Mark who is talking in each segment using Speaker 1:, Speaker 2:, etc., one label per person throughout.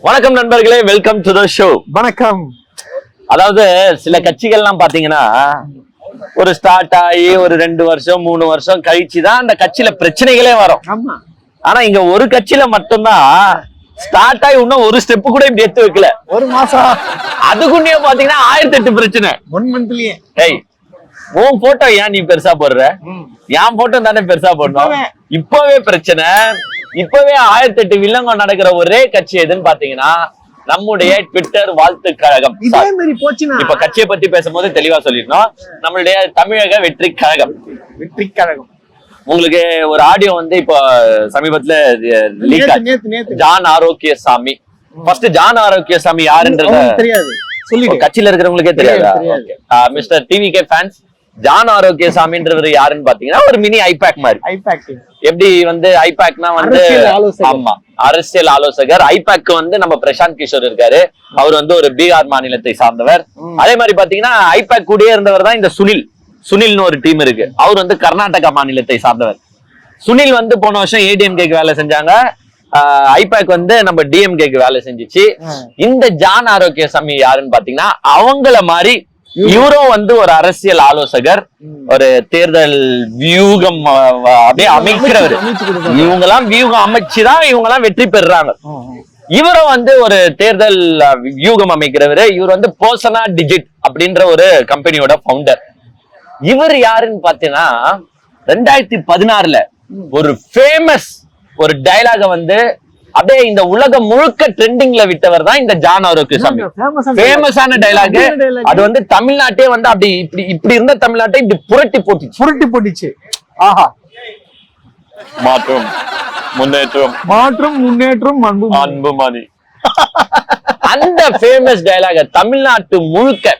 Speaker 1: வணக்கம் நண்பர்களே, welcome to the show.
Speaker 2: வணக்கம்.
Speaker 1: அதாவது சில கட்சிகள்லாம் பாத்தீங்கன்னா ஒரு ஸ்டார்ட் ஆகி ஒரு 2 வருஷம் 3 வருஷம் கழிச்சுதான் அந்த கட்சியில பிரச்சனைகளே வரும். ஆனா இங்க ஒரு கட்சியில மட்டும்தான் ஸ்டார்ட் ஆகி இன்னும் ஒரு ஸ்டெப் கூட இப்படி எடுத்து வைக்கல.
Speaker 2: ஒரு மாசம்
Speaker 1: அதுக்குன்னே பாத்தீங்கன்னா 1008 பிரச்சனை.
Speaker 2: 1 மந்த்லயே.
Speaker 1: ஏய், உன் போட்டோ ஏன் நீ பெருசா போடுற? என் போட்டோ தானே பெருசா போடணும். இப்பவே பிரச்சனை. இப்பவே 1008 வில்லங்கம் நடக்கிற ஒரே கட்சி எதுன்னு பாத்தீங்கன்னா நம்முடைய ட்விட்டர் வாழ்த்து கழகம். இப்ப கட்சியை பத்தி பேசும்போது தெளிவா சொல்லிருந்தோம். நம்மளுடைய தமிழக வெற்றி கழகம். உங்களுக்கு ஒரு ஆடியோ வந்து இப்போ சமீபத்துல ஜான் ஆரோக்கியசாமி. ஃபர்ஸ்ட் ஜான் ஆரோக்கியசாமி யாருன்றது தெரியாது, கட்சியில இருக்கிறவங்களுக்கே தெரியாது. மிஸ்டர் டிவிகே ஃபேன்ஸ், ஜான் ஆரோக்கியசாமின்றவர் யாருன்னு பாத்தீங்கன்னா ஒரு மினி ஐபேக் மாதிரி. எப்படி வந்து ஐபேக்னா வந்து ஆமா அரசியல் ஆலோசகர். ஐபேக் வந்து நம்ம பிரசாந்த் கிஷோர் இருக்காரு, அவர் வந்து ஒரு பீகார் மாநிலத்தை சார்ந்தவர். அதே மாதிரி பாத்தீங்கன்னா ஐபேக் கூடயே இருந்தவர் தான் இந்த சுனில்னு ஒரு டீம் இருக்கு, அவர் வந்து கர்நாடகா மாநிலத்தை சார்ந்தவர். சுனில் வந்து போன வருஷம் ஏடிஎம்கேக்கு வேலை செஞ்சாங்க, ஐபேக் வந்து நம்ம டிஎம்கேக்கு வேலை செஞ்சிச்சு. இந்த ஜான் ஆரோக்கியசாமி யாருன்னு பாத்தீங்கன்னா அவங்கள மாதிரி இவரும் வந்து ஒரு அரசியல் ஆலோசகர், ஒரு தேர்தல் வியூகம் அப்படியே அமைக்கிறவர். இவங்கெல்லாம் வியூகம் அமைச்சுதான் இவங்கெல்லாம் வெற்றி பெறுறாங்க. இவரும் வந்து ஒரு தேர்தல் வியூகம் அமைக்கிறவரு. இவர் வந்து பர்சனா டிஜிட் அப்படின்ற ஒரு கம்பெனியோட ஃபவுண்டர். இவர் யாருன்னு பாத்தீங்கன்னா 2016 ஒரு ஃபேமஸ் ஒரு டயலாக வந்து அப்படியே இந்த உலகம் முழுக்க ட்ரெண்டிங்ல விட்டவர் தான் இந்த ஜான் ஆரோக்கியசாமி. ஃபேமஸான டயலாக். அது வந்து தமிழ்நாட்டே வந்து அப்படி இப்படி இருந்த தமிழ்நாட்டை இப்படி புரட்டி போட்டுச்சு. ஆஹா, மாற்றம் முன்னேற்றம் அன்புமணி. அந்த ஃபேமஸ் டயலாக தமிழ்நாட்டு முழுக்க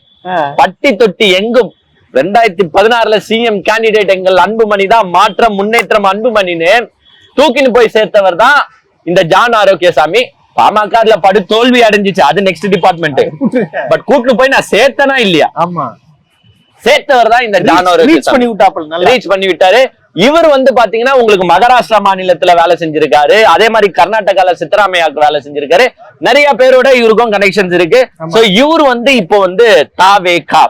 Speaker 1: பட்டி தொட்டி எங்கும் 2016 சிஎம் கேண்டிடேட் எங்கள் அன்புமணி தான், மாற்றம் முன்னேற்றம் அன்புமணின்னு தூக்கின்னு போய் சேர்த்தவர் தான் இந்த ஜான் ஆரோக்கியசாமி. பாமகல படு தோல்வி அடைஞ்சிச்சு, அது நெக்ஸ்ட் டிபார்ட்மெண்ட். பட் கூட்டு போய் நான் சேர்த்தனா இல்லையா? ஆமா, சேர்த்தவர் தான் இந்த ஜான் ஆரோக்கியசாமி. ரீச் பண்ணி விட்டாரு. இவர் வந்து பாத்தீங்கன்னா உங்களுக்கு மகாராஷ்டிரா மாநிலத்துல வேலை செஞ்சிருக்காரு, அதே மாதிரி கர்நாடகால சித்தராமையாக்கு வேலை செஞ்சிருக்காரு. நிறைய பேரோட இவருக்கும் கனெக்ஷன்ஸ் இருக்கு. சோ இவர் வந்து இப்போ வந்து தாவேகா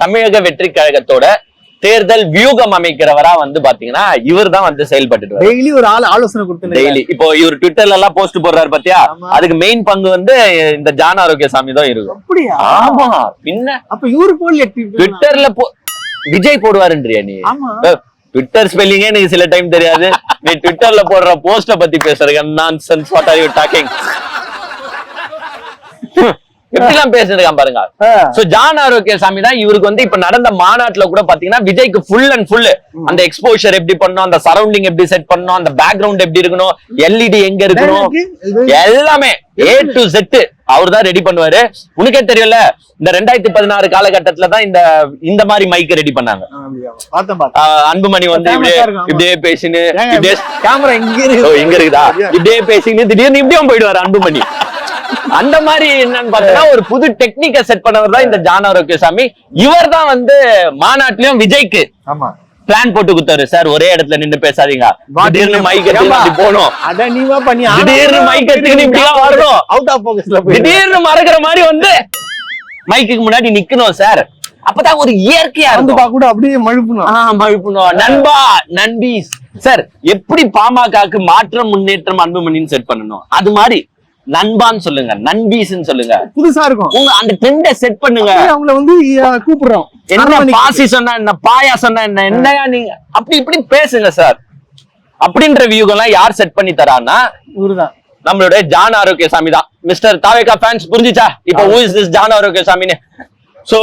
Speaker 1: தமிழக வெற்றி கழகத்தோட தேர்தல் வியூகம் அமைக்கிறவரா வந்து பாத்தீங்கன்னா இவர் தான் வந்து செயல்பட்டு
Speaker 2: டெய்லி ஒரு ஆலோசனை கொடுத்து
Speaker 1: டெய்லி. இப்போ இவர் ட்விட்டர்ல எல்லாம் போஸ்ட் போடுறாரு பாத்தியா, அதுக்கு மெயின் பங்கு வந்து இந்த ஜான் ஆரோக்கியசாமி தான் இருக்கும். ஆமா, பின்ன
Speaker 2: அப்ப இவரு போடல
Speaker 1: ட்விட்டர்ல விஜய் போடுவாருன்றியா நீ? ட்விட்டர் ஸ்பெல்லிங்கே எனக்கு சில டைம் தெரியாது. நீ ட்விட்டர்ல போடுற போஸ்ட பத்தி பேசுறீங்க. Nonsense, what are you talking? எப்படிலாம் பேசிருக்கான் பாருங்க. சோ ஜான் ஆரோக்கியசாமி தான் இவருக்கு வந்து இப்ப நடந்த மாநாட்டுல கூட பாத்தீங்கன்னா விஜய்க்கு ஃபுல் அண்ட் ஃபுல் அந்த எக்ஸ்போஷர் எப்படி பண்ணணும், அந்த சரௌண்டிங் எப்படி செட் பண்ணணும், அந்த பேக்ரவுண்ட் எப்படி இருக்கணும், எல்இடி எங்க இருக்கணும், எல்லாமே A to Z அவர் தான் ரெடி பண்ணுவாரு. உனக்கே தெரியல, இந்த 2016 காலகட்டத்துல தான் இந்த மாதிரி மைக் ரெடி பண்ணாங்க. அன்புமணி வந்து இப்படியே பேசின்னு கேமரா இங்க இருக்குதா, இப்படியே பேசின்னு திடீர்னு இப்படியும் போயிடுவாரு அன்புமணி. அந்த மாதிரி என்னன்னு பாத்தீங்கன்னா ஒரு புது டெக்னிக்க செட் பண்ணவர் தான் இந்த ஜான் ஆரோக்கியசாமி. இவர் தான் வந்து மாநாட்டிலயும் விஜய்க்கு பிளான் போட்டு கொடுத்தாரு. சார் ஒரே இடத்துல நின்னு பேசாதீங்க, திடீர்னு மைக் எடுத்து போகணும், திடீர்னு மைக் எடுத்து இப்படிலாம் வரணும், அவுட் ஆஃப் போக்கஸ்ல திடீர்னு மறக்கிற மாதிரி வந்து மைக்கு முன்னாடி நிக்கணும் சார். அப்பதான் ஒரு இயற்கையா இருந்து கூட அப்படியே மழுப்பணும். நண்பா நண்பி சார், எப்படி பாமகக்கு மாற்றம் முன்னேற்றம் அன்புமணின்னு செட் பண்ணணும், அது மாதிரி நண்பான்னு சொல்லுங்க, நண்பீஸ்ன்னு சொல்லுங்க, புதுசா இருக்கும். உங்க அந்த ட்ரெண்ட செட் பண்ணுங்க. அவங்கள வந்து கூப்பிடுறோம். என்ன பாசி சொன்னா என்ன, பாயா சொன்னா என்ன, என்னையா நீங்க அப்படி இப்படி பேசுங்க சார் அப்படின்ற வியூகெல்லாம் யார் செட் பண்ணி தரான்னா இவருதான், நம்மளுடைய ஜான் ஆரோக்கியசாமி தான். மிஸ்டர் தாவேகா ஃபேன்ஸ் புரிஞ்சுச்சா இப்போ who is this ஜான் ஆரோக்கியசாமின்னு? சோ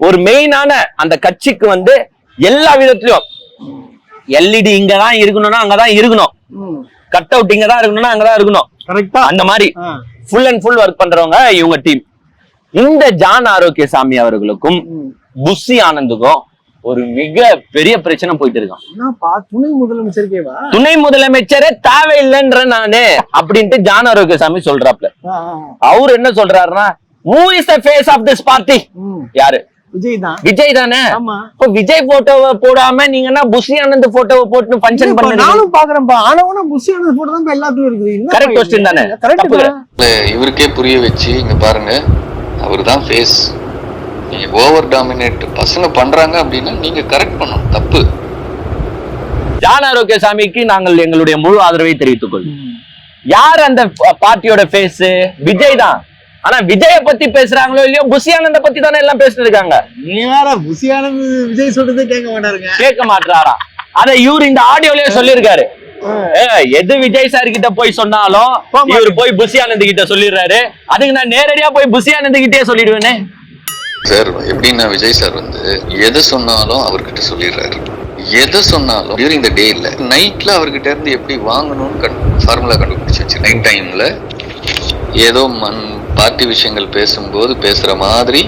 Speaker 1: ஒரு மெயினான அந்த கட்சிக்கு வந்து எல்லா விதத்திலயும் எல்இடி இங்கதான் இருக்கணும்னா அங்கதான் இருக்கணும், கட் அவுட் இங்கதான் இருக்கணும்னா அங்கதான் இருக்கணும். அந்த மாதிரி ஃபுல் அண்ட் ஃபுல் ஒர்க் பண்றவங்க இவங்க டீம். இந்த ஜான் ஆரோக்கியசாமி அவர்களுக்கும் புஷி ஆனந்துக்கும் ஒரு மிக பெரிய பிரச்சனை போயிட்டு இருக்கான். துணை முதலமைச்சரே தேவையில்லைன்ற நானு அப்படின்ட்டு ஜான் ஆரோக்கியசாமி சொல்றாப்ல. அவரு என்ன சொல்றாருன்னா, who is the face of this party? யாரு?
Speaker 2: விஜய் தான்.
Speaker 1: விஜய் தானே?
Speaker 2: ஆமா.
Speaker 1: இப்போ விஜய் போட்டோவை போடாம நீங்க என்ன புஷி ஆனந்த் போட்டோவை போட்டு ஃபங்க்ஷன் பண்ணுங்க.
Speaker 2: நானும் பாக்குறேன்ப்பா. ஆனவனா புஷி ஆனந்த் போட்டோ தான் எல்லாத்துலயும் இருக்குது.
Speaker 1: கரெக்ட் क्वेश्चन தானே?
Speaker 2: கரெக்ட்.
Speaker 3: இவருக்கே புரிய வச்சு இங்க பாருங்க, அவர்தான் ஃபேஸ். நீங்க ஓவர் டாமினேட் பசங்க பண்றாங்க அப்படின்னா நீங்க கரெக்ட் பண்ணணும். தப்பு.
Speaker 1: ஜான் ஆரோக்கியசாமிக்கு நாங்கள் எங்களுடைய முழு ஆதரவை தெரிவித்துக் கொள்வோம். யார் அந்த பார்ட்டியோட ஃபேஸ்? விஜய் தான். ஆனா விஜய பத்தி பேசுறாங்களோ இல்லையோ புஷி ஆனந்த பத்தி தானே எல்லாம் பேசிட்டு இருக்காங்க.
Speaker 2: நீ வேற புஷி ஆனந்த் விஜய் சொல்றதே கேட்க மாட்டாருங்க.
Speaker 1: கேட்க மாட்டாரா? அத இவரு இந்த ஆடியோலயே சொல்லிருக்காரு. எது விஜய் சார் கிட்ட போய் சொன்னாலும் இவர் போய் புஷி ஆனந்த் கிட்ட சொல்லிடுறாரு. அதுக்கு நான் நேரடியா போய் புஷி ஆனந்த் கிட்டே சொல்லிடுவேனே.
Speaker 3: சார் எப்படின்னா விஜய் சார் எது சொன்னாலும் அவர்கிட்ட சொல்லிடுறாரு. எது சொன்னாலும் டியூரிங் த டே இல்ல நைட்ல அவர்கிட்ட இருந்து எப்படி வாங்கணும்னு ஃபார்முலா கண்டுபிடிச்சு வச்சு நைட் டைம்ல ஏதோ பார்ட்டி விஷயங்கள் பேசும்போது பேசுற மாதிரி.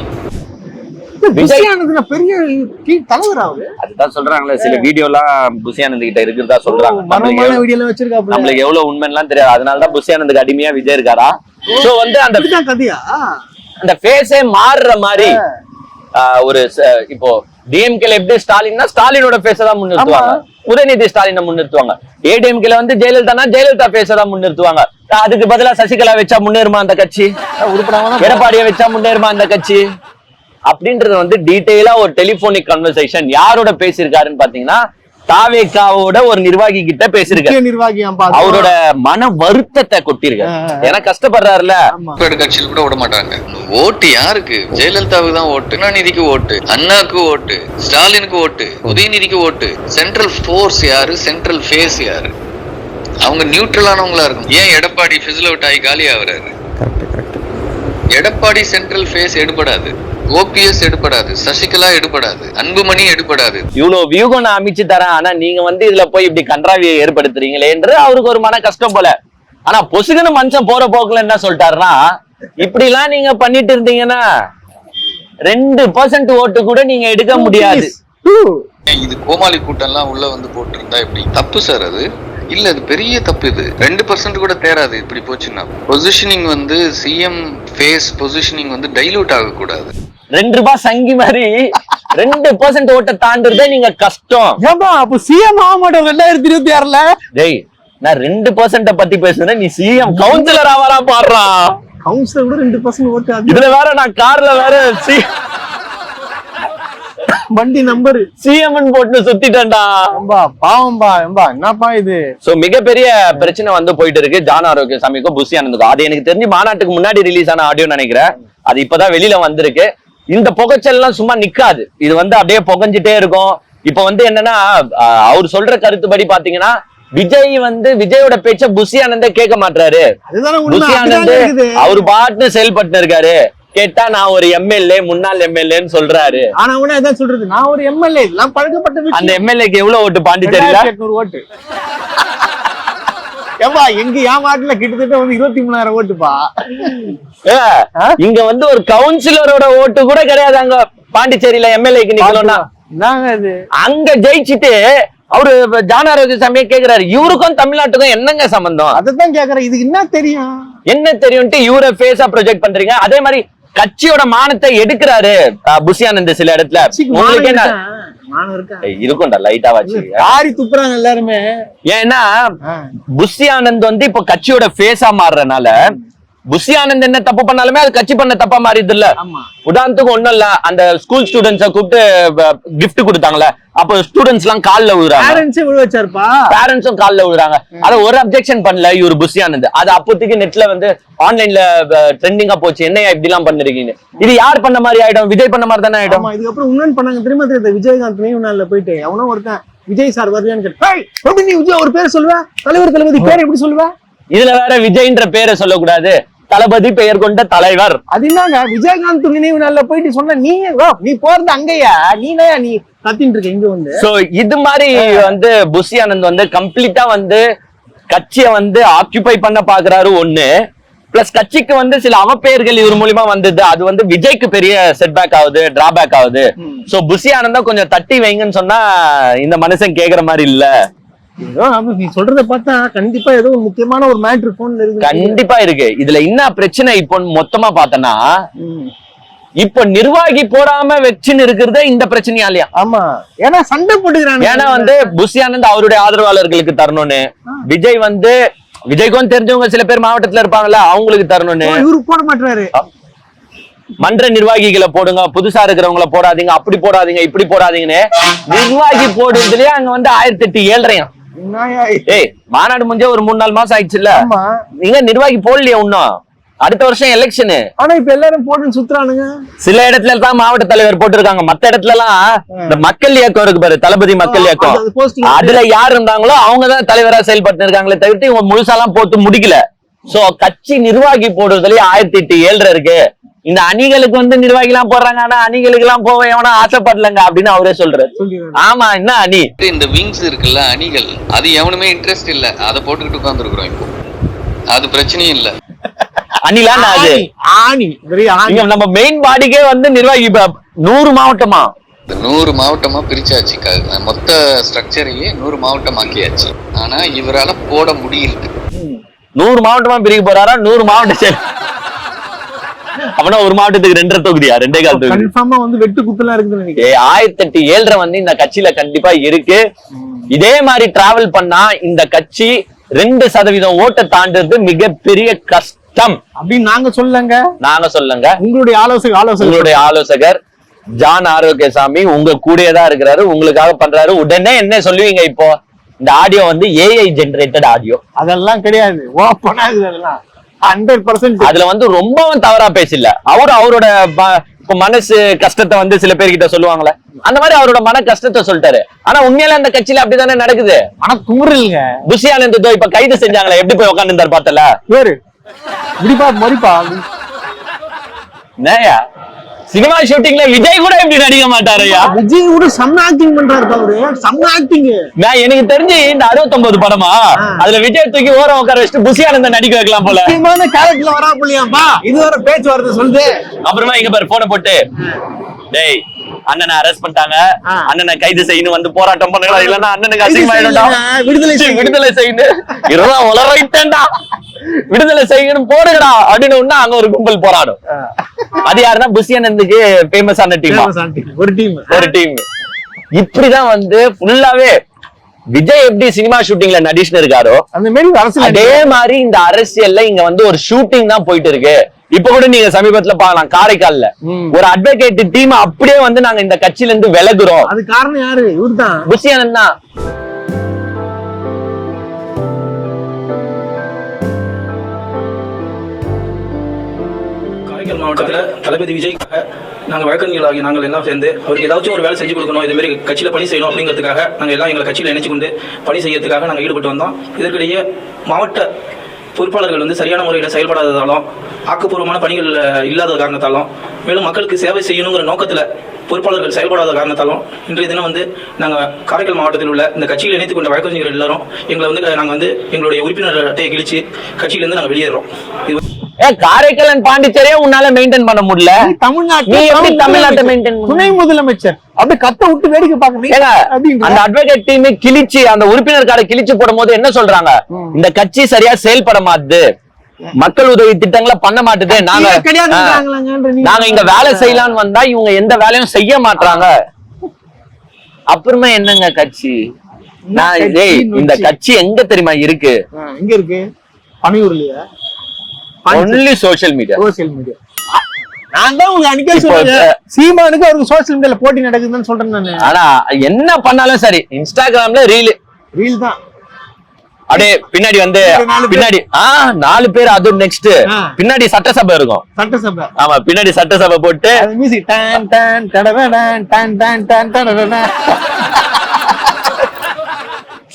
Speaker 2: விஜய் ஆனந்த் பெரிய தலைவர் ஆகுது.
Speaker 1: அதுதான் சொல்றாங்களே, சில வீடியோ எல்லாம் புஷி ஆனந்த் கிட்ட இருக்குதா சொல்றாங்க.
Speaker 2: மர்மமான வீடியோல வச்சிருக்காப்ல.
Speaker 1: நம்மளுக்கு எவ்வளவு உண்மைன்னு தெரியாது. அதனாலதான் புஷி ஆனந்துக்கு அடிமையா விஜய் இருக்காரா. சோ வந்து அந்த
Speaker 2: கதையா
Speaker 1: அந்த ஃபேஸே மாறுற மாதிரி ஒரு இப்போ டிஎம்கேல எப்படி ஸ்டாலின்னா ஸ்டாலினோட ஃபேஸ தான் முன்னிறுத்துவாங்க, உதயநிதி ஸ்டாலினை முன்னிறுத்துவாங்க. ஏடிஎம்கேல வந்து ஜெயலலிதானா ஜெயலலிதா ஃபேஸ தான் முன்னிறுத்துவாங்க. அதுக்கு பதிலா சசிகலா வச்சா முன்னேறுமா அந்த கட்சி? எடப்பாடியை வச்சா முன்னேறுமா அந்த கட்சி? அப்படின்றது வந்து டீடைலா ஒரு டெலிபோனிக் கன்வர்சேஷன் யாரோட பேசியிருக்காருன்னு பாத்தீங்கன்னா தாவேகாவோட ஒரு நிர்வாகி கிட்ட பேசிருக்காரு. அவரோட மன வருத்தத்தை கொட்டிருக்காரு. ஏன்னா கஷ்டப்படுறாருல.
Speaker 3: கட்சியில் கூட விட மாட்டாங்க. ஓட்டு யாருக்கு? ஜெயலலிதாவுக்கு தான் ஓட்டு, கருணாநிதிக்கு ஓட்டு, அண்ணாக்கு ஓட்டு, ஸ்டாலினுக்கு ஓட்டு, உதயநிதிக்கு ஓட்டு. சென்ட்ரல் ஃபோர்ஸ் யாரு? சென்ட்ரல் ஃபேஸ் யாரு? அவங்க நியூட்ரலானவங்களா இருக்கும். ஏன் எடப்பாடி ஃபிசில் அவுட் ஆகி காலி ஆகுறாரு? எடப்பாடி சென்ட்ரல் ஃபேஸ் எடுபடாது, ஓபிஎஸ் எடுபடாது, சசிகலா எடுபடாது, அன்புமணி எடுபடாது.
Speaker 1: இவ்வளவு வியூகம் நான் அமைச்சு தரேன், ஆனா நீங்க வந்து இதுல போய் இப்படி கன்றாவியை ஏற்படுத்துறீங்களே என்று அவருக்கு ஒரு மன கஷ்டம் போல. ஆனா பொசுகுன்னு மனுஷன் போற போக்குல என்ன சொல்லிட்டாருன்னா, இப்படி எல்லாம் நீங்க பண்ணிட்டு இருந்தீங்கன்னா 2% ஓட்டு கூட நீங்க எடுக்க முடியாது.
Speaker 3: இது கோமாளி கூட்டம் எல்லாம் உள்ள வந்து போட்டு இருந்தா எப்படி? தப்பு சார் அது. இல்ல அது பெரிய தப்பு. இது 2% கூட தேராது இப்படி போச்சுன்னா. பொசிஷனிங் வந்து சிஎம் ஃபேஸ் பொசிஷனிங் வந்து டைலூட் ஆக கூடாது.
Speaker 1: 2 ரூபாய் சங்கி மாதிரி 2% ஓட்ட தாண்டுறதே நீங்க கஷ்டம்.
Speaker 2: ஏன்பா அப்ப சிஎம் ஆக மாட்டோம் 2026ல?
Speaker 1: டேய் நான் 2% பத்தி பேசுறேன், நீ சிஎம் கவுன்சிலர் ஆவாரா பாடுறான்.
Speaker 2: கவுன்சிலர் கூட 2% ஓட்டு.
Speaker 1: இதுல வேற நான் கார்ல வேற
Speaker 2: வண்டி நம்பர்
Speaker 1: சிஎம் போட்டு சுத்திட்டேன்டா.
Speaker 2: பாவம்பா என்னப்பா இது.
Speaker 1: சோ மிகப்பெரிய பிரச்சனை வந்து போயிட்டு இருக்கு ஜான் ஆரோக்கியசாமிக்கும் புஷி ஆனந்துக்கும். அது எனக்கு தெரிஞ்சு மாநாட்டுக்கு முன்னாடி ரிலீஸ் ஆன ஆடியோ நினைக்கிறேன். அது இப்பதான் வெளியில வந்திருக்கு. இந்த புகைச்சல் எல்லாம் சும்மா நிக்காது, இது வந்து அப்படியே புகைஞ்சிட்டே இருக்கும். இப்ப வந்து என்னன்னா அவர் சொல்ற கருத்துப்படி பாத்தீங்கன்னா விஜய் வந்து விஜயோட பேச்ச புஷி ஆனந்தே கேட்க மாட்டாரு. புஷி ஆனந்த் அவரு பாட்டு செயல்பட்டு இருக்காரு. கேட்டா நான் ஒரு எம்எல்ஏ, முன்னாள் எம்எல்ஏன்னு சொல்றாரு.
Speaker 2: ஆனா உடனே அதான் சொல்றது, நான் ஒரு எம்எல்ஏ, எல்லாம் பழக்கப்பட்ட.
Speaker 1: அந்த எம்எல்ஏக்கு எவ்வளவு ஓட்டு பாண்டிச்சேரியில?
Speaker 2: 800 ஓட்டு. ஏப்பா எங்க ஏமாட்டுல கிட்டத்தட்ட வந்து 23,000 ஓட்டுப்பா.
Speaker 1: இங்க வந்து ஒரு கவுன்சிலரோட ஓட்டு கூட கிடையாது அங்க பாண்டிச்சேரியில எம்எல்ஏக்கு நிக்கணும்னா. அங்க ஜெயிச்சுட்டு அவரு ஜான் ஆரோக்கியசாமியே கேக்குறாரு, இவருக்கும் தமிழ்நாட்டுக்கும் என்னங்க சம்பந்தம்?
Speaker 2: அதான் கேக்குறேன், இதுக்கு என்ன தெரியும்?
Speaker 1: என்ன தெரியும்ட்டு இவரை ஃபேஸா ப்ரொஜெக்ட் பண்றீங்க. அதே மாதிரி கட்சியோட மானத்தை எடுக்கிறாரு புஷி ஆனந்த் சில இடத்துல. உங்களுக்கு என்ன இருக்கும்டா லைட்டா வச்சு
Speaker 2: காரி துப்புறாங்க எல்லாருமே.
Speaker 1: ஏன்னா புஷி ஆனந்த் வந்து இப்ப கட்சியோட ஃபேஸா மாறுறதுனால புஷி ஆனந்த் என்ன தப்பு பண்ணாலுமே அது கட்சி பண்ண தப்பா மாறிது இல்ல. உதாரணத்துக்கு ஒண்ணும் இல்ல, அந்த ஸ்கூல் ஸ்டூடெண்ட்ஸ கூப்பிட்டு கிஃப்ட் கொடுத்தாங்கல்ல, அப்ப ஸ்டூடெண்ட்ஸ் எல்லாம் கால்ல விழுறாங்க, பேரண்ட்ஸும் கால்ல விழுறாங்க. அத ஒரு அப்ஜெக்ஷன் பண்ணல இவரு புஷி ஆனந்த். அது அப்போதைக்கு நெட்ல வந்து ஆன்லைன்ல ட்ரெண்டிங்கா போச்சு, என்னையா இப்படி எல்லாம் பண்ணிருக்கீங்க. இது யார் பண்ண மாதிரி ஆயிடும்? விஜய் பண்ண மாதிரி தானே ஆயிடும்.
Speaker 2: இதுக்கப்புறம் உன்னன் பண்ணாங்க திரும்ப தெரியாது. விஜயகாந்த் நினைவு நாள்ல போயிட்டு அவனும் ஒருத்தன் விஜய் சார் வரலையான்னு கேட்டு, நீ விஜய் ஒரு பேர் சொல்லுவ, தலைவர் தளபதி பேர் எப்படி சொல்லுவ?
Speaker 1: இதுல வேற விஜய்ன்ற பேரை சொல்லக்கூடாது, தளபதி பெயர் கொண்ட தலைவர்.
Speaker 2: அது என்னங்க விஜயகாந்த் நினைவு நாள்ல போயிட்டு சொன்ன நீ போறது அங்கயா, நீ கத்தின்னு இருக்க இங்க வந்து.
Speaker 1: சோ இது மாதிரி வந்து புஷி ஆனந்த் வந்து கம்ப்ளீட்டா வந்து கட்சியை வந்து ஆக்கியூபை பண்ண பாக்குறாரு ஒண்ணு. பிளஸ் கட்சிக்கு வந்து சில அவப்பெயர்கள் இவர் மூலியமா வந்தது, அது வந்து விஜய்க்கு பெரிய செட்பேக் ஆகுது, டிராபேக் ஆகுது. சோ புஷி ஆனந்தா கொஞ்சம் தட்டி வைங்கன்னு சொன்னா இந்த மனுஷன் கேக்குற மாதிரி இல்ல.
Speaker 2: நீ சொல்றத பார்த்தா கண்டிப்பா ஏதோ ஒரு முக்கியமான ஒரு மேட்டர் போன்ல இருக்கு.
Speaker 1: கண்டிப்பா இருக்கு. இதுல என்ன பிரச்சனை இப்போ மொத்தமா பார்த்தனா, இப்ப நிர்வாகி போடாம வச்சுன்னு இருக்கிறதே இந்த பிரச்சனையாலயா?
Speaker 2: ஆமா, ஏன்னா சண்டை போட்டுக்கிறாங்க.
Speaker 1: ஏன்னா வந்து புஷி ஆனந்த் அவருடைய ஆதரவாளர்களுக்கு தரணும்னு, விஜய் வந்து விஜய்க்கும் தெரிஞ்சவங்க சில பேர் மாவட்டத்துல இருப்பாங்கல்ல அவங்களுக்கு தரணும்னு,
Speaker 2: இவரு போட மாட்டாரு.
Speaker 1: மன்ற நிர்வாகிகளை போடுங்க, புதுசா இருக்கிறவங்களை போடாதீங்க, அப்படி போடாதீங்க, இப்படி போடாதீங்கன்னு நிர்வாகி போடுறதுலயே அங்க வந்து 1008 700. ஏய், மாநாடு முடிஞ்ச ஒரு 3-4 மாசம் ஆயிடுச்சுல்ல, நீங்க நிர்வாகி போடலையா இன்னும்? அடுத்த வருஷம் எலெக்ஷனு.
Speaker 2: ஆனா இப்ப எல்லாரும் போட்டு சுத்துறானுங்க.
Speaker 1: சில இடத்துல தான் மாவட்ட தலைவர் போட்டிருக்காங்க, மத்த இடத்துல எல்லாம் இந்த மக்கள் இயக்கம் இருக்கு பாரு, தளபதி மக்கள் இயக்கம், அதுல யார் இருந்தாங்களோ அவங்கதான் தலைவரா செயல்பட்டு இருக்காங்களே தவிர்த்து இவங்க முழுசாலாம் போட்டு முடிக்கல. சோ கட்சி நிர்வாகி போடுறதுலயே 1008 700 இருக்கு. இந்த அணிகளுக்கு வந்து நிர்வாகி எல்லாம் போடுறாங்க, ஆனா அணிகளுக்கு எல்லாம் போக எவனா ஆசைப்படலங்க அப்படின்னு அவரே சொல்றாரு. ஆமா, என்ன அணி
Speaker 3: இந்த விங்ஸ் இருக்குல்ல அணிகள், அது எவனுமே இன்ட்ரெஸ்ட் இல்ல, அதை போட்டுக்கிட்டு உட்கார்ந்துருக்கிறோம். இப்போ அது பிரச்சனையும் இல்ல.
Speaker 1: அணிலாம் அது
Speaker 2: ஆணி
Speaker 1: நம்ம மெயின் பாடிக்கே வந்து நிர்வாகி 100 மாவட்டமா
Speaker 3: 100 மாவட்டமா பிரிச்சாச்சு. மொத்த ஸ்ட்ரக்சரையே 100 மாவட்டம் ஆக்கியாச்சு. ஆனா இவரால போட முடியல.
Speaker 1: 100 மாவட்டமா பிரிக்க போறாரா? 100 மாவட்டம் அப்படின்னா ஒரு மாவட்டத்துக்கு 2.5 தொகுதியா? 2.25 தொகுதி
Speaker 2: கன்ஃபார்மா வந்து வெட்டு குத்தலாம் இருக்குது.
Speaker 1: 1008 700 வந்து இந்த கட்சியில கண்டிப்பா இருக்கு. இதே மாதிரி டிராவல் பண்ணா இந்த கட்சி 2% ஓட்டை தாண்டது மிகப்பெரிய கஷ்டம்
Speaker 2: அப்படின்னு நாங்க சொல்லுங்க.
Speaker 1: உங்களுடைய ஆலோசகர் ஜான் ஆரோக்கியசாமி உங்க கூடயேதான் இருக்கிறாரு, உங்களுக்காக பண்றாரு. உடனே என்ன சொல்லுவீங்க? இப்போ இந்த ஆடியோ வந்து ஏஐ ஜெனரேட்டட் ஆடியோ,
Speaker 2: அதெல்லாம் கிடையாது, ஓப்பனா இருக்குது. அதெல்லாம் 100%
Speaker 1: அதுல வந்து ரொம்பவும் தவறா பேசல. அவரோட மனசு கஷ்டத்தை வந்து சில பேர்கிட்ட சொல்லுவாங்களே, அந்த மாதிரி அவரோட மன கஷ்டத்தை சொல்லிட்டாரு. ஆனா உண்மையில அந்த கட்சியில அப்படித்தானே நடக்குது.
Speaker 2: ஆனா குமுறல்ங்க.
Speaker 1: புஷி ஆனந்த் இப்ப கைது செஞ்சாங்களே, எப்படி போய் உட்கார்ந்து இருந்தாரு பார்த்தல? சினிமா ஷூட்டிங்ல விஜய் கூட எப்படி நடிக்க மாட்டாருயா?
Speaker 2: விஜய் கூட செம்ம ஆக்டிங் பண்றாரு அவரு, செம்ம ஆக்டிங்.
Speaker 1: நான் எனக்கு தெரிஞ்சு இந்த 69 படமா அதுல விஜய் தூக்கி ஓரம் உட்கார வச்சுட்டு புஷி ஆனந்த் நடிக்க வைக்கலாம் போல.
Speaker 2: முக்கியமான கேரக்டர்ல வரா போலியாம்பா, இது வர பேச்சு வருது சொல்லுது.
Speaker 1: அப்புறமா இங்க பாரு போன போட்டு, டேய் அண்ணனை அரெஸ்ட் பண்ணிட்டாங்க, அண்ணனை கைது செய்யணும், வந்து போராட்டம் பண்ணுங்க, இல்லன்னா அண்ணனுக்கு அசிங்கமாயிடும்டா, விடுதலை செய்யணும், இதெல்லாம் வளரைட்டேன்டா, விடுதலை செய்யணும் போடுங்கடா அப்படின்னு அங்க ஒரு கும்பல் போராடும். அது யாருன்னா புஷி ஆனந்துக்கு ஃபேமஸான டீம், ஒரு டீம். இப்படிதான் வந்து ஃபுல்லாவே விஜய் எப்படி சினிமா ஷூட்டிங்ல நடிச்சுன்னு இருக்காரோ
Speaker 2: அந்த மாதிரி
Speaker 1: அதே மாதிரி இந்த அரசியல்ல இங்க வந்து ஒரு ஷூட்டிங் தான் போயிட்டு இருக்கு. இப்ப கூட நீங்க சமீபத்துல பாக்கலாம், காரைக்கால்ல ஒரு அட்வொகேட் டீம் அப்படியே வந்து நாங்க இந்த கட்சியில இருந்து விலகுறோம்.
Speaker 2: அது காரணம் யாரு? இவர்தான்,
Speaker 1: புஷி ஆனந்த் தான்.
Speaker 4: காரைக்கால் மாவட்டத்துல தளபதி விஜய்க்காக நாங்க வழக்கறிஞர்களாகி நாங்கள் எல்லாம் சேர்ந்து அவருக்கு ஏதாச்சும் ஒரு வேலை செஞ்சு கொடுக்கணும், இது மாதிரி கட்சியில பணி செய்யணும் அப்படிங்கிறதுக்காக நாங்க எல்லாம் எங்களை கட்சியில இணைச்சு கொண்டு பணி செய்யறதுக்காக நாங்க ஈடுபட்டு வந்தோம். இதற்கிடையே மாவட்ட பொறுப்பாளர்கள் வந்து சரியான முறையில் செயல்படாததாலும், ஆக்கப்பூர்வமான பணிகள் இல்லாத காரணத்தாலும், மேலும் மக்களுக்கு சேவை செய்யணுங்கிற நோக்கத்துல பொறுப்பாளர்கள் செயல்படாத காரணத்தாலும் இன்றைய தினம் வந்து நாங்கள் காரைக்கால் மாவட்டத்தில் உள்ள இந்த கட்சியில் இணைத்துக் கொண்ட வழக்கறிஞர்கள் எல்லாரும் எங்களை வந்து நாங்கள் வந்து எங்களுடைய உறுப்பினர் அட்டையை கிழிச்சு கட்சியிலிருந்து நாங்கள் வெளியேறோம்.
Speaker 1: காரைக்கால் பாண்டிச்சேரியே உன்னால மெயின்டைன் பண்ண முடியல, தமிழ்நாட்டை மெயின்டைன்
Speaker 2: துணை முதலமைச்சர் அப்படி கத்த விட்டு வேடிக்கை பாக்குறீங்க.
Speaker 1: அந்த அட்வொகேட் டீம் கிழிச்சு அந்த உறுப்பினர் கார்டை கிழிச்சு போடும் போது என்ன சொல்றாங்க? இந்த கட்சி சரியா செயல்பட மாட்டுது, மக்கள் உதவி திட்டங்களை பண்ண மாட்டுது, நாங்க இங்க வேலை செய்யலாம்னு வந்தா இவங்க எந்த வேலையும் செய்ய மாட்டாங்க. அப்புறமா என்னங்க கட்சி? இந்த கட்சி எங்க தெரியுமா இருக்கு?
Speaker 2: எங்க இருக்கு? பனையூர்லயா?
Speaker 1: Only social media.
Speaker 2: நான் தான் உங்களுக்கு அன்னைக்கே சொல்றேன், சீமானுக்கு அவருக்கு சோசியல் மீடியால போட்டி நடக்குதுன்னு சொல்றேன் நானு.
Speaker 1: ஆனா என்ன பண்ணாலும் சரி, இன்ஸ்டாகிராம்ல ரீல் தான். அப்படியே பின்னாடி வந்து பின்னாடி 4 பேர், அது நெக்ஸ்ட் பின்னாடி சட்டசபை இருக்கும்.
Speaker 2: சட்டசபை,
Speaker 1: ஆமா, பின்னாடி சட்டசபை போட்டு
Speaker 2: மியூசிக் டான் டான் டடடா டான் டான் டான் டடடா.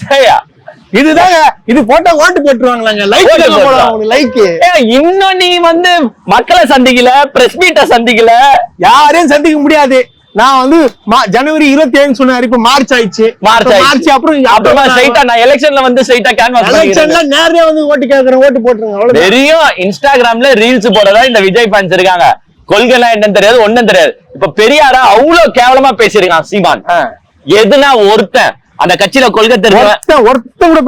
Speaker 2: சரியா? இதுதாங்க, இது போட்டா ஓட்டு போட்டுருவாங்களாங்க, லைக் போடுவாங்க, லைக்.
Speaker 1: இன்னும் நீ வந்து மக்களை சந்திக்கல, பிரஸ் மீட்ட சந்திக்கல,
Speaker 2: யாரையும் சந்திக்க முடியாது. நான் வந்து ஜனவரி 27 சொன்னாரு, இப்ப மார்ச் ஆயிடுச்சு. மார்ச் அப்புறமா
Speaker 1: ஸ்ட்ரைட்டா நான் எலெக்ஷன்ல வந்து ஸ்ட்ரைட்டா கேன்வாஸ்
Speaker 2: எலெக்ஷன்ல நேரே வந்து ஓட்டு கேக்குறேன், ஓட்டு போட்டுருங்க.
Speaker 1: தெரியும், இன்ஸ்டாகிராம்ல ரீல்ஸ் போடறதா இந்த விஜய் ஃபேன்ஸ் இருக்காங்க. கொள்கைலாம் என்னன்னு தெரியாது, ஒண்ணும் தெரியாது. இப்ப பெரியாரா அவ்வளவு கேவலமா பேசிருக்கான் சீமான். எதுனா ஒருத்தன் அந்த கட்சியில கொள்கை தெரிஞ்ச
Speaker 2: ஒருத்தன் கூட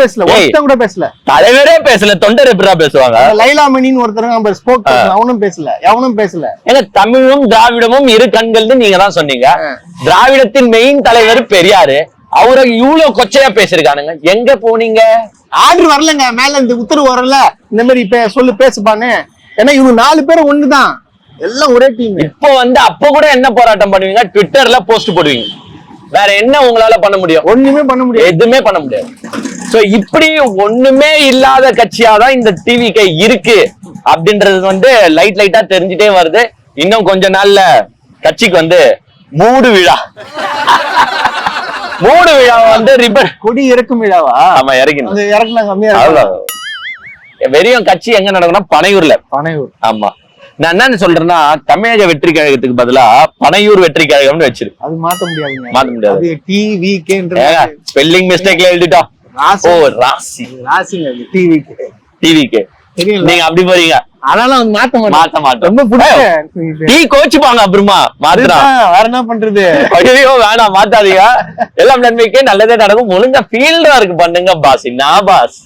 Speaker 2: பேசல
Speaker 1: தலைவரே பேசல, தொண்டர் எப்படிடா பேசுவாங்க?
Speaker 2: லைலாமணின்னு ஒருத்தர் ஸ்போக் அவனும் பேசல, எவனும் பேசல.
Speaker 1: ஏன்னா தமிழும் திராவிடமும் இரு கண்கள்னு நீங்க தான் சொன்னீங்க. திராவிடத்தின் மெயின் தலைவர் பெரியாரு, அவரை இவ்வளவு கொச்சையா பேசிருக்கானுங்க. எங்க போனீங்க?
Speaker 2: ஆர்டர் வரலங்க, மேல இந்த உத்தரவு வரல, இந்த மாதிரி சொல்லு பேசுப்பான்னு. ஏன்னா இவங்க 4 பேரும் ஒண்ணுதான், எல்லாம் ஒரே டீம்.
Speaker 1: இப்போ அப்ப கூட என்ன போராட்டம் பண்ணுவீங்க? ட்விட்டர்ல போஸ்ட் போடுவீங்க. வேற என்ன உங்களால பண்ண முடியும்?
Speaker 2: ஒண்ணுமே பண்ண முடியாது,
Speaker 1: எதுவுமே பண்ண முடியாது. சோ இப்படி ஒண்ணுமே இல்லாத கட்சியாதான் இந்த டிவிகே இருக்கு அப்படின்றது லைட்டா தெரிஞ்சுட்டே வருது. இன்னும் கொஞ்ச நாள்ல கட்சிக்கு மூடு விழா ரிப்பன்
Speaker 2: கொடி இறக்கும் விழாவா?
Speaker 1: ஆமா, இறக்கணும்.
Speaker 2: இறக்குனா கம்மியா
Speaker 1: வெறியும் கட்சி எங்க நடக்கும்னா பனையூர்ல.
Speaker 2: பனையூர்.
Speaker 1: ஆமா, நான் என்ன சொல்றேன்னா தமிழக வெற்றி கழகத்துக்கு பதிலா பனையூர் வெற்றி கழகம்னு வச்சிரு.
Speaker 2: அது மாத்த முடியாது,
Speaker 1: மாத்த முடியாது.
Speaker 2: டிவிகேன்ற
Speaker 1: ஸ்பெல்லிங் மிஸ்டேக்ல எழுதிட்டோம். ஓ ராசிங்க, டிவிகே. நீங்க அப்படி போறீங்க,
Speaker 2: அதனால மாத்த மாட்டோம். ரொம்ப பிடிக்கும்.
Speaker 1: டீ கோச்சுப்பாங்க அப்புறமா மாத்துறா.
Speaker 2: வேற என்ன பண்றது?
Speaker 1: ஐயோ வேணாம், மாத்தாதீங்க. எல்லாம் நன்மைக்கே நல்லதே நடக்கும். ஒழுங்கா ஃபீல்டா இருக்கு பண்ணுங்க பாஸ். என்ன பாஸ்?